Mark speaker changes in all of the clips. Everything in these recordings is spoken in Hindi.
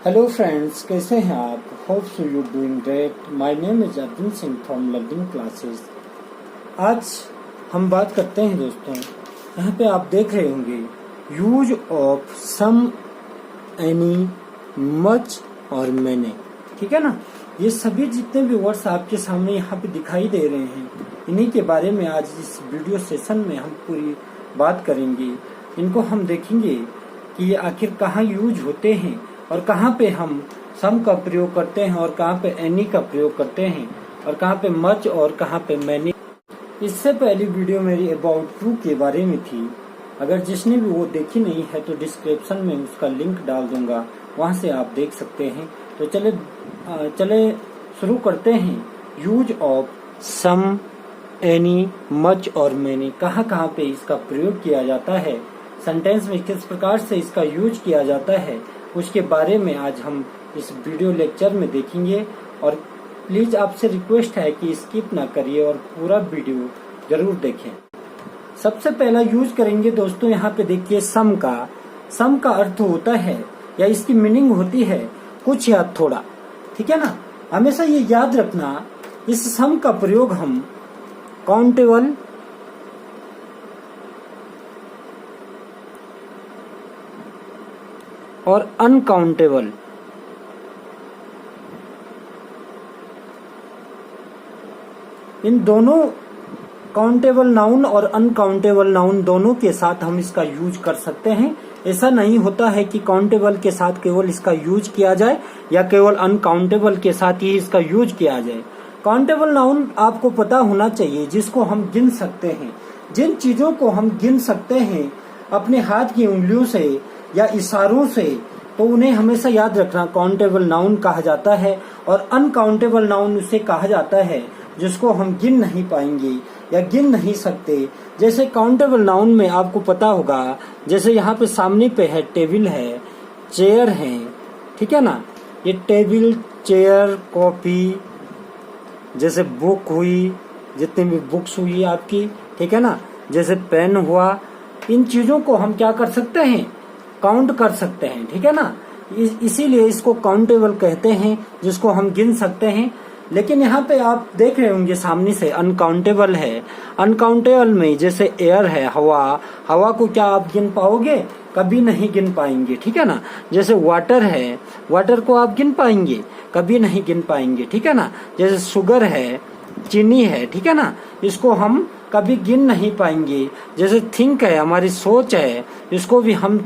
Speaker 1: हेलो फ्रेंड्स, कैसे हैं आप? Hope so you doing great. My name is Arjun Singh from learning classes. आज हम बात करते हैं दोस्तों, यहाँ पे आप देख रहे होंगे use of some, any, much और मैंने। ठीक है ना, ये सभी जितने भी वर्ड्स आपके सामने यहाँ पे दिखाई दे रहे हैं, इन्हीं के बारे में आज इस वीडियो सेशन में हम पूरी बात करेंगे। इनको हम देखेंगे कि ये आखिर कहाँ यूज होते हैं और कहाँ पे हम सम का प्रयोग करते हैं और कहाँ पे एनी का प्रयोग करते हैं और कहाँ पे मच और कहाँ पे मैनी। इससे पहली वीडियो मेरी अबाउट टू के बारे में थी। अगर जिसने भी वो देखी नहीं है तो डिस्क्रिप्शन में उसका लिंक डाल दूंगा, वहां से आप देख सकते हैं। तो चले शुरू करते हैं। Use of some, any, much और मैनी कहाँ कहाँ पे इसका प्रयोग किया जाता है, सेंटेंस में किस प्रकार से इसका यूज किया जाता है, उसके बारे में आज हम इस वीडियो लेक्चर में देखेंगे। और प्लीज आपसे रिक्वेस्ट है कि स्किप ना करिए और पूरा वीडियो जरूर देखें। सबसे पहला यूज करेंगे दोस्तों, यहाँ पे देखिए सम का। सम का अर्थ होता है या इसकी मीनिंग होती है कुछ या थोड़ा। ठीक है ना, हमेशा ये याद रखना, इस सम का प्रयोग हम काउंटेबल और अनकाउंटेबल इन दोनों, काउंटेबल नाउन और अनकाउंटेबल नाउन दोनों के साथ हम इसका यूज कर सकते हैं। ऐसा नहीं होता है कि काउंटेबल के साथ केवल इसका यूज किया जाए या केवल अनकाउंटेबल के साथ ही इसका यूज किया जाए। काउंटेबल नाउन आपको पता होना चाहिए जिसको हम गिन सकते हैं। जिन चीजों को हम गिन सकते हैं अपने हाथ की उंगलियों से या इशारों से, तो उन्हें हमेशा याद रखना काउंटेबल नाउन कहा जाता है। और अनकाउंटेबल नाउन उसे कहा जाता है जिसको हम गिन नहीं पाएंगे या गिन नहीं सकते। जैसे काउंटेबल नाउन में आपको पता होगा, जैसे यहाँ पे सामने पे है टेबल है, चेयर है। ठीक है ना, ये टेबल, चेयर, कॉपी, जैसे बुक हुई, जितनी भी बुक्स हुई आपकी, ठीक है ना, जैसे पेन हुआ, इन चीजों को हम क्या कर सकते हैं, काउंट कर सकते हैं। ठीक है ना, इसीलिए इसको काउंटेबल कहते हैं, जिसको हम गिन सकते हैं। लेकिन यहाँ पे आप देख रहे होंगे सामने से अनकाउंटेबल है। अनकाउंटेबल में जैसे एयर है, हवा, हवा को क्या आप गिन पाओगे? कभी नहीं गिन पाएंगे। ठीक है ना, जैसे वाटर है, वाटर को आप गिन पाएंगे? कभी नहीं गिन पाएंगे। ठीक है ना, जैसे शुगर है, चीनी है, ठीक है ना, इसको हम कभी गिन नहीं पाएंगे। जैसे थिंक है, हमारी सोच है, इसको भी हम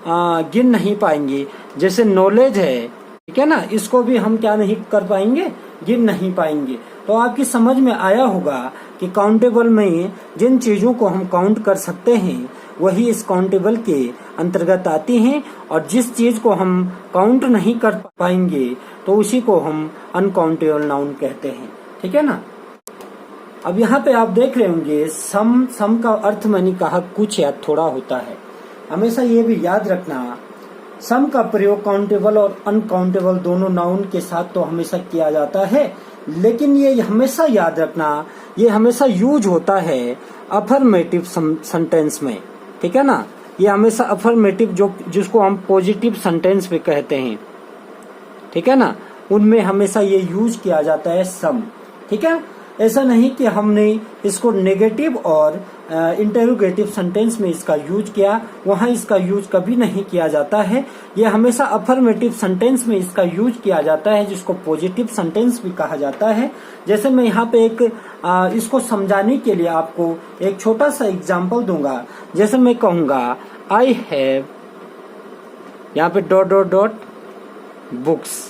Speaker 1: गिन नहीं पाएंगे। जैसे नॉलेज है, ठीक है ना, इसको भी हम क्या नहीं कर पाएंगे, गिन नहीं पाएंगे। तो आपकी समझ में आया होगा कि काउंटेबल में जिन चीजों को हम काउंट कर सकते हैं वही इस काउंटेबल के अंतर्गत आती हैं, और जिस चीज को हम काउंट नहीं कर पाएंगे तो उसी को हम अनकाउंटेबल नाउन कहते हैं। ठीक है ना, अब यहाँ पे आप देख रहे होंगे सम का अर्थ मैंने कहा कुछ या थोड़ा होता है। हमेशा ये भी याद रखना, सम का प्रयोग काउंटेबल और अनकाउंटेबल दोनों नाउन के साथ तो हमेशा किया जाता है, लेकिन ये हमेशा याद रखना, ये हमेशा यूज होता है अफर्मेटिव सेंटेंस में। ठीक है ना, ये हमेशा अफर्मेटिव, जिसको हम पॉजिटिव सेंटेंस पे कहते हैं, ठीक है ना, उनमें हमेशा ये यूज किया जाता है सम। ठीक है, ऐसा नहीं कि हमने इसको नेगेटिव और इंटेरोगेटिव सेंटेंस में इसका यूज किया, वहां इसका यूज कभी नहीं किया जाता है। यह हमेशा अफर्मेटिव सेंटेंस में इसका यूज किया जाता है, जिसको पॉजिटिव सेंटेंस भी कहा जाता है। जैसे मैं यहाँ पे इसको समझाने के लिए आपको एक छोटा सा एग्जाम्पल दूंगा। जैसे मैं कहूंगा आई हैव, यहाँ पे डॉट डॉट डॉट बुक्स।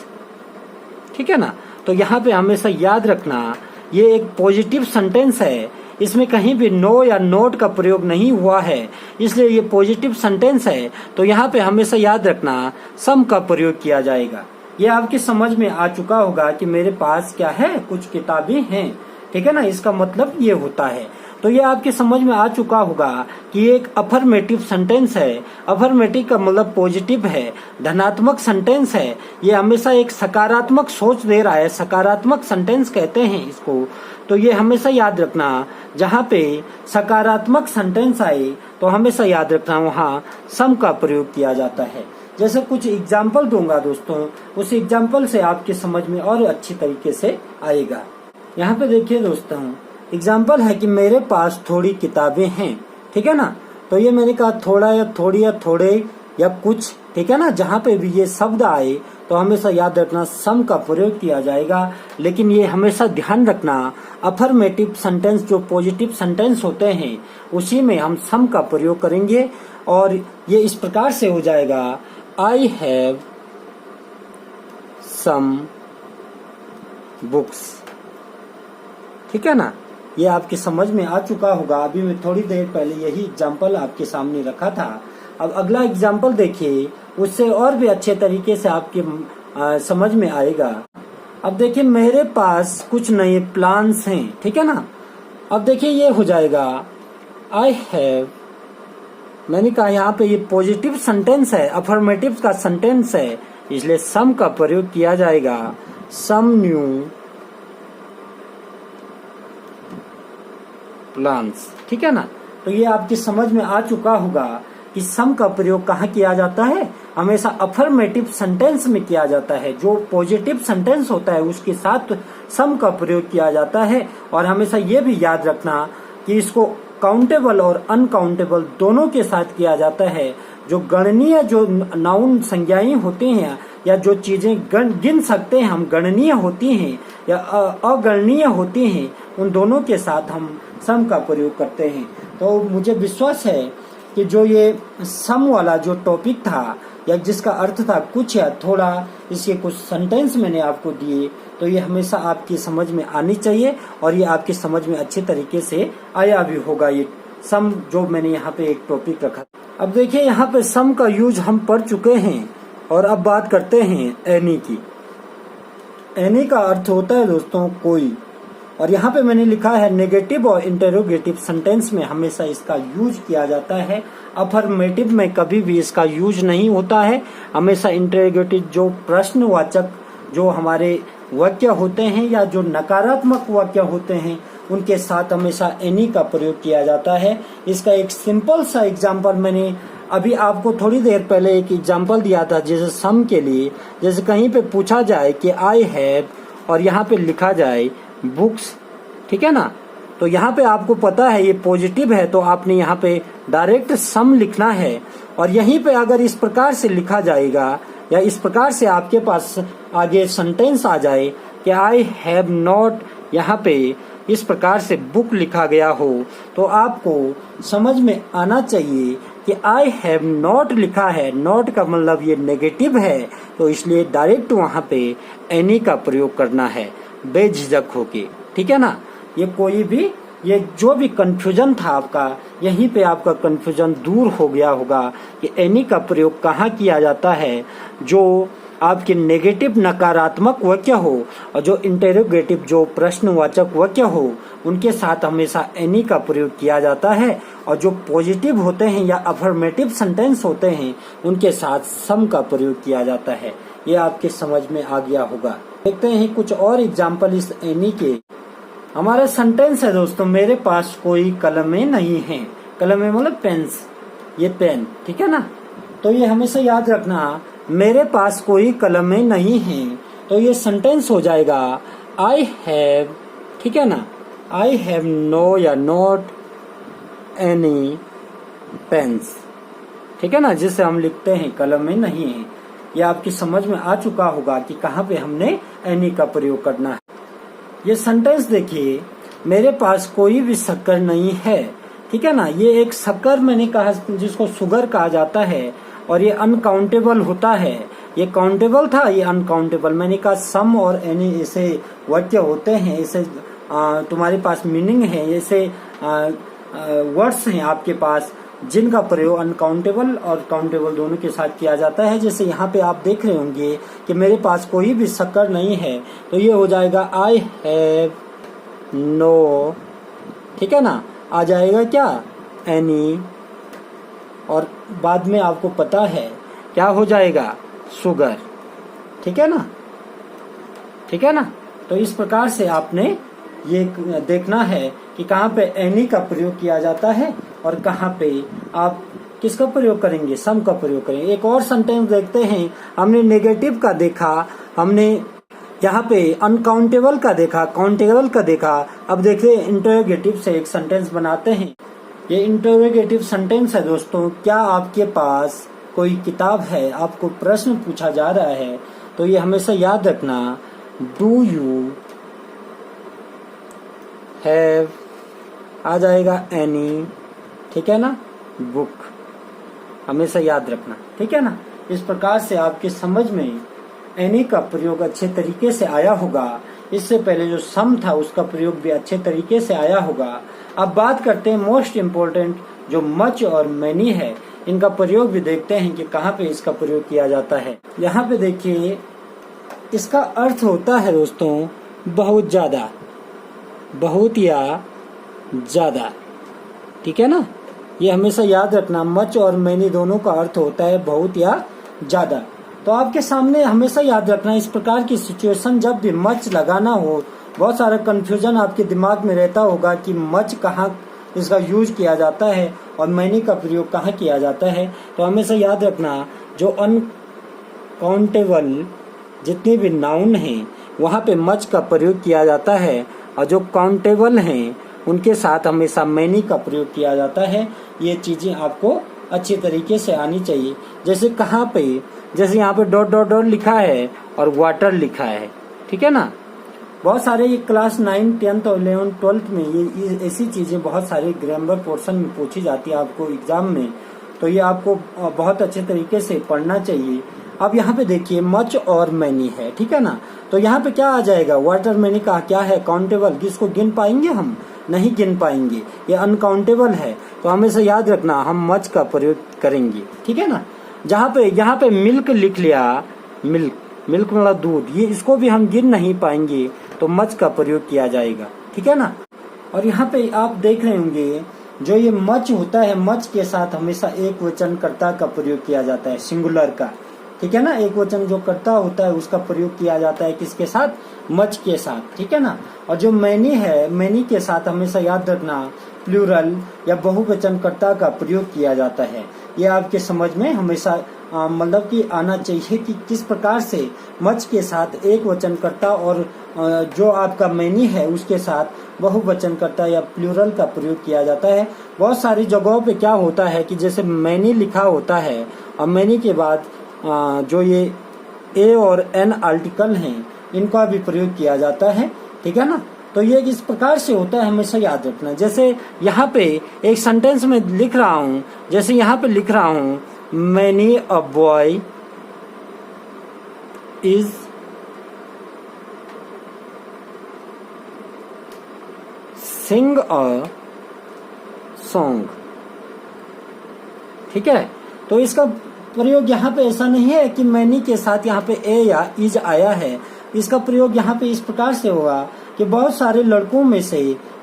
Speaker 1: ठीक है ना, तो यहाँ पे हमेशा याद रखना, ये एक पॉजिटिव सेंटेंस है, इसमें कहीं भी नो या नोट का प्रयोग नहीं हुआ है, इसलिए ये पॉजिटिव सेंटेंस है। तो यहाँ पे हमेशा याद रखना सम का प्रयोग किया जाएगा। ये आपकी समझ में आ चुका होगा कि मेरे पास क्या है, कुछ किताबें हैं। ठीक है ना, इसका मतलब ये होता है। तो ये आपकी समझ में आ चुका होगा कि ये एक अफर्मेटिव सेंटेंस है। अफर्मेटिव का मतलब पॉजिटिव है, धनात्मक सेंटेंस है। ये हमेशा एक सकारात्मक सोच दे रहा है, सकारात्मक सेंटेंस कहते हैं इसको। तो ये हमेशा याद रखना, जहाँ पे सकारात्मक सेंटेंस आए तो हमेशा याद रखना वहाँ सम का प्रयोग किया जाता है। जैसे कुछ एग्जाम्पल दूंगा दोस्तों, उस एग्जाम्पल से आपके समझ में और अच्छी तरीके से आएगा। यहाँ पे देखिए दोस्तों, एग्जाम्पल है कि मेरे पास थोड़ी किताबें हैं, ठीक है ना। तो ये मैंने कहा थोड़ा या थोड़ी या थोड़े या कुछ, ठीक है ना। जहाँ पे भी ये शब्द आए तो हमेशा याद रखना सम का प्रयोग किया जाएगा। लेकिन ये हमेशा ध्यान रखना अफर्मेटिव सेंटेंस जो पॉजिटिव सेंटेंस होते हैं उसी में हम सम का प्रयोग करेंगे। और ये इस प्रकार से हो जाएगा, आई हैव सम बुक्स, ठीक है ना। ये आपकी समझ में आ चुका होगा। अभी मैं थोड़ी देर पहले यही एग्जाम्पल आपके सामने रखा था। अब अगला एग्जाम्पल देखिए, उससे और भी अच्छे तरीके से आपके समझ में आएगा। अब देखिए मेरे पास कुछ नए प्लान्स हैं, ठीक है ना। अब देखिए ये हो जाएगा आई हैव, मैंने कहा यहाँ पे ये पॉजिटिव सेंटेंस है, अफर्मेटिव का सेंटेंस है, इसलिए सम का प्रयोग किया जाएगा। सम न्यू प्लान्स, ठीक है ना। तो ये आपकी समझ में आ चुका होगा कि सम का प्रयोग कहाँ किया जाता है, हमेशा अफर्मेटिव सेंटेंस में किया जाता है। जो पॉजिटिव सेंटेंस होता है उसके साथ सम का प्रयोग किया जाता है। और हमेशा ये भी याद रखना कि इसको काउंटेबल और अनकाउंटेबल दोनों के साथ किया जाता है। जो गणनीय जो नाउन संज्ञाएं होते हैं या जो चीजें गिन सकते हैं हम, गणनीय होती हैं या अगणनीय होती हैं, उन दोनों के साथ हम सम का प्रयोग करते हैं। तो मुझे विश्वास है कि जो ये सम वाला जो टॉपिक था या जिसका अर्थ था कुछ या थोड़ा, इसके कुछ सेंटेंस मैंने आपको दिए, तो ये हमेशा आपकी समझ में आनी चाहिए और ये आपकी समझ में अच्छे तरीके से आया भी होगा। ये सम जो मैंने यहाँ पे एक टॉपिक रखा। अब देखिए यहाँ पे सम का यूज हम पढ़ चुके हैं और अब बात करते हैं एनी की। एनी का अर्थ होता है दोस्तों कोई, और यहाँ पे मैंने लिखा है नेगेटिव और इंटेरोगेटिव सेंटेंस में हमेशा इसका यूज किया जाता है। अफर्मेटिव में कभी भी इसका यूज नहीं होता है। हमेशा इंटेरोगेटिव जो प्रश्नवाचक जो हमारे वाक्य होते हैं या जो नकारात्मक वाक्य होते हैं उनके साथ हमेशा एनी का प्रयोग किया जाता है। इसका एक सिंपल सा एग्जाम्पल मैंने अभी आपको थोड़ी देर पहले एक एग्जाम्पल दिया था, जैसे सम के लिए, जैसे कहीं पे पूछा जाए कि आई हैव और यहाँ पे लिखा जाए बुक्स, ठीक है ना। तो यहाँ पे आपको पता है ये पॉजिटिव है तो आपने यहाँ पे डायरेक्ट सम लिखना है। और यहीं पे अगर इस प्रकार से लिखा जाएगा या इस प्रकार से आपके पास आगे सेंटेंस आ जाए कि आई हैव नॉट, यहाँ पे इस प्रकार से बुक लिखा गया हो, तो आपको समझ में आना चाहिए कि आई हैव नॉट लिखा है। नॉट का मतलब ये नेगेटिव है, तो इसलिए डायरेक्ट वहाँ पे एनी का प्रयोग करना है बेझिझक होके, ठीक है ना। ये कोई भी ये जो भी कंफ्यूजन था आपका, यहीं पे आपका कंफ्यूजन दूर हो गया होगा कि एनी का प्रयोग कहाँ किया जाता है। जो आपके नेगेटिव नकारात्मक वाक्य हो और जो इंटेरोगेटिव जो प्रश्नवाचक वाक्य हो उनके साथ हमेशा एनी का प्रयोग किया जाता है। और जो पॉजिटिव होते हैं या अफर्मेटिव सेंटेंस होते हैं उनके साथ सम का प्रयोग किया जाता है। ये आपके समझ में आ गया होगा। देखते हैं कुछ और एग्जाम्पल इस एनी के। हमारा सेंटेंस है दोस्तों, मेरे पास कोई कलमें नहीं है। कलमें मतलब पेन्स, ये पेन, ठीक है ना। तो ये हमेशा याद रखना, मेरे पास कोई कलमें नहीं है, तो ये सेंटेंस हो जाएगा आई हैव, ठीक है ना। आई हैव नो या नॉट एनी पेन्स, ठीक है ना, जिसे हम लिखते हैं कलमें नहीं है। ये आपकी समझ में आ चुका होगा कि कहाँ पे हमने एनी का प्रयोग करना है। ये सेंटेंस देखिए, मेरे पास कोई भी शक्कर नहीं है, ठीक है ना। ये एक शक्कर मैंने कहा जिसको शुगर कहा जाता है और ये अनकाउंटेबल होता है। ये काउंटेबल था, ये अनकाउंटेबल। मैंने कहा सम और एनी ऐसे वाक्य होते हैं, ऐसे तुम्हारे पास मीनिंग है, ऐसे वर्ड्स हैं आपके पास जिनका प्रयोग अनकाउंटेबल और काउंटेबल दोनों के साथ किया जाता है। जैसे यहाँ पे आप देख रहे होंगे कि मेरे पास कोई भी शक्कर नहीं है, तो ये हो जाएगा आई हैव नो, ठीक है ना। आ जाएगा क्या एनी, और बाद में आपको पता है क्या हो जाएगा शुगर, ठीक है ना, ठीक है ना। तो इस प्रकार से आपने ये देखना है कि कहाँ पे एनी का प्रयोग किया जाता है और कहाँ पे आप किसका प्रयोग करेंगे, सम का प्रयोग करेंगे। एक और सेंटेंस देखते हैं, हमने नेगेटिव का देखा, हमने यहाँ पे अनकाउंटेबल का देखा, काउंटेबल का देखा। अब देखिए इंटरोगेटिव से एक सेंटेंस बनाते हैं। ये इंटरोगेटिव सेंटेंस है दोस्तों। क्या आपके पास कोई किताब है, आपको प्रश्न पूछा जा रहा है, तो ये हमेशा याद रखना, डू यू हैव आ जाएगा एनी, ठीक है ना, बुक, हमेशा याद रखना, ठीक है ना। इस प्रकार से आपके समझ में एनी का प्रयोग अच्छे तरीके से आया होगा। इससे पहले जो सम था उसका प्रयोग भी अच्छे तरीके से आया होगा। अब बात करते हैं मोस्ट इम्पोर्टेंट जो मच और मैनी है, इनका प्रयोग भी देखते हैं कि कहाँ पे इसका प्रयोग किया जाता है। यहाँ पे देखिए इसका अर्थ होता है दोस्तों बहुत ज्यादा, बहुत या ज्यादा, ठीक है ना। ये हमेशा याद रखना, मच और मैनी दोनों का अर्थ होता है बहुत या ज्यादा। तो आपके सामने हमेशा याद रखना, इस प्रकार की सिचुएशन जब भी मच लगाना हो, बहुत सारा कंफ्यूजन आपके दिमाग में रहता होगा कि मच कहाँ इसका यूज किया जाता है और मैनी का प्रयोग कहाँ किया जाता है। तो हमेशा याद रखना जो अनकाउंटेबल जितने भी नाउन हैं वहाँ पे मच का प्रयोग किया जाता है, और जो काउंटेबल हैं उनके साथ हमेशा मैनी का प्रयोग किया जाता है। ये चीजें आपको अच्छी तरीके से आनी चाहिए। जैसे कहाँ पे, जैसे यहाँ पे डॉट डॉट डॉट लिखा है और वाटर लिखा है, ठीक है ना। बहुत सारे ये क्लास 9, 10th और 11th 12th में ये ऐसी चीजें बहुत सारे ग्रामर पोर्शन में पूछी जाती है आपको एग्जाम में, तो ये आपको बहुत अच्छे तरीके से पढ़ना चाहिए। अब यहाँ पे देखिए मच और मैनी है, ठीक है ना। तो यहाँ पे क्या आ जाएगा, वाटर मैनी का क्या है, काउंटेबल, जिसको गिन पाएंगे हम, नहीं गिन पाएंगे, ये अनकाउंटेबल है। तो हमेशा याद रखना हम मच का प्रयोग करेंगे, ठीक है ना। यहाँ पे मिल्क लिख लिया, मिल्क, मिल्क मतलब दूध, ये इसको भी हम गिन नहीं पाएंगे, तो मच का प्रयोग किया जाएगा, ठीक है ना। और यहाँ पे आप देख रहे होंगे जो ये मच होता है, मच के साथ हमेशा एक वचन कर्ता का प्रयोग किया जाता है, सिंगुलर का, ठीक है ना। एक वचन जो कर्ता होता है उसका प्रयोग किया जाता है किसके साथ, मच के साथ, ठीक है ना। और जो मैनी है, मैनी के साथ हमेशा याद रखना प्लूरल या बहुवचन कर्ता का प्रयोग किया जाता है। ये आपके समझ में हमेशा मतलब कि आना चाहिए कि किस प्रकार से मच के साथ एक वचन कर्ता और जो आपका मैनी है उसके साथ बहुवचन कर्ता या प्लूरल का प्रयोग किया जाता है। बहुत सारी जगहों पे क्या होता है कि जैसे मैनी लिखा होता है और मैनी के बाद जो ये ए और एन आर्टिकल हैं इनका भी प्रयोग किया जाता है, ठीक है ना। तो ये इस प्रकार से होता है, हमेशा याद रखना। जैसे यहाँ पे एक सेंटेंस में लिख रहा हूँ, जैसे यहाँ पे लिख रहा हूँ many a boy is sing a song, ठीक है। तो इसका प्रयोग यहाँ पे ऐसा नहीं है कि मैनी के साथ यहाँ पे ए या इज आया है। इसका प्रयोग यहाँ पे इस प्रकार से होगा कि बहुत सारे लड़कों में से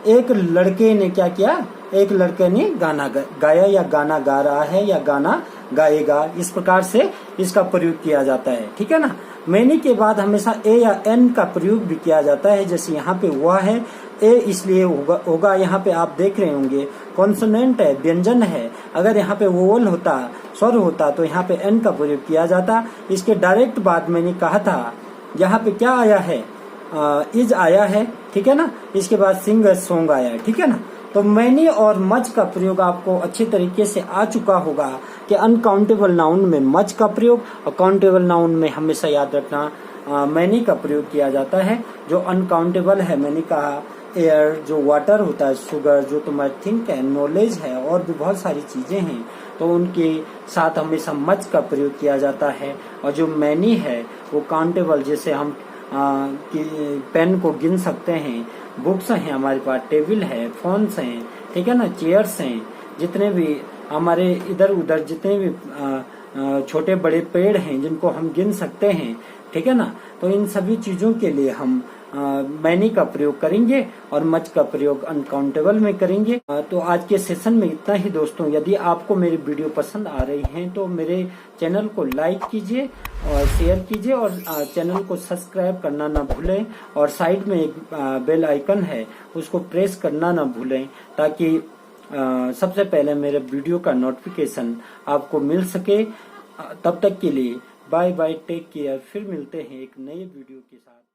Speaker 1: एक लड़के ने क्या किया, एक लड़के ने गाना गाया या गाना गा रहा है या गाना गाएगा, इस प्रकार से इसका प्रयोग किया जाता है, ठीक है ना। मैनी के बाद हमेशा ए या एन का प्रयोग भी किया जाता है। जैसे यहाँ पे हुआ है ए इसलिए होगा यहाँ पे आप देख रहे होंगे कॉन्सोनेंट है, व्यंजन है। अगर यहाँ पे वोवल होता, स्वर होता, तो यहाँ पे एन का प्रयोग किया जाता। इसके डायरेक्ट बाद मैंने कहा था यहाँ पे क्या आया है, इज आया है, ठीक है ना। इसके बाद सिंग सॉन्ग आया है, ठीक है ना। तो मैनी और मच का प्रयोग आपको अच्छे तरीके से आ चुका होगा कि अनकाउंटेबल नाउन में मच का प्रयोग और काउंटेबल नाउन में हमेशा याद रखना मैनी का प्रयोग किया जाता है। जो अनकाउंटेबल है, मैंने कहा एयर, जो वाटर होता है, शुगर, जो तुम्हारे थिंक है, नॉलेज है, और भी बहुत सारी चीजें हैं, तो उनके साथ हमेशा मच का प्रयोग किया जाता है। और जो मैनी है वो काउंटेबल, जैसे हम पेन को गिन सकते हैं, बुक्स हैं हमारे पास, टेबल है, फोन्स हैं, ठीक है ना, चेयर्स हैं, जितने भी हमारे इधर उधर जितने भी छोटे बड़े पेड़ हैं जिनको हम गिन सकते हैं, ठीक है ना। तो इन सभी चीजों के लिए हम मैनी का प्रयोग करेंगे और मच का प्रयोग अनकाउंटेबल में करेंगे। तो आज के सेशन में इतना ही दोस्तों। यदि आपको मेरी वीडियो पसंद आ रही है तो मेरे चैनल को लाइक कीजिए और शेयर कीजिए और चैनल को सब्सक्राइब करना ना भूलें। और साइड में एक बेल आइकन है, उसको प्रेस करना ना भूलें, ताकि सबसे पहले मेरे वीडियो का नोटिफिकेशन आपको मिल सके। तब तक के लिए बाय बाय, टेक केयर। फिर मिलते हैं एक नए वीडियो के साथ।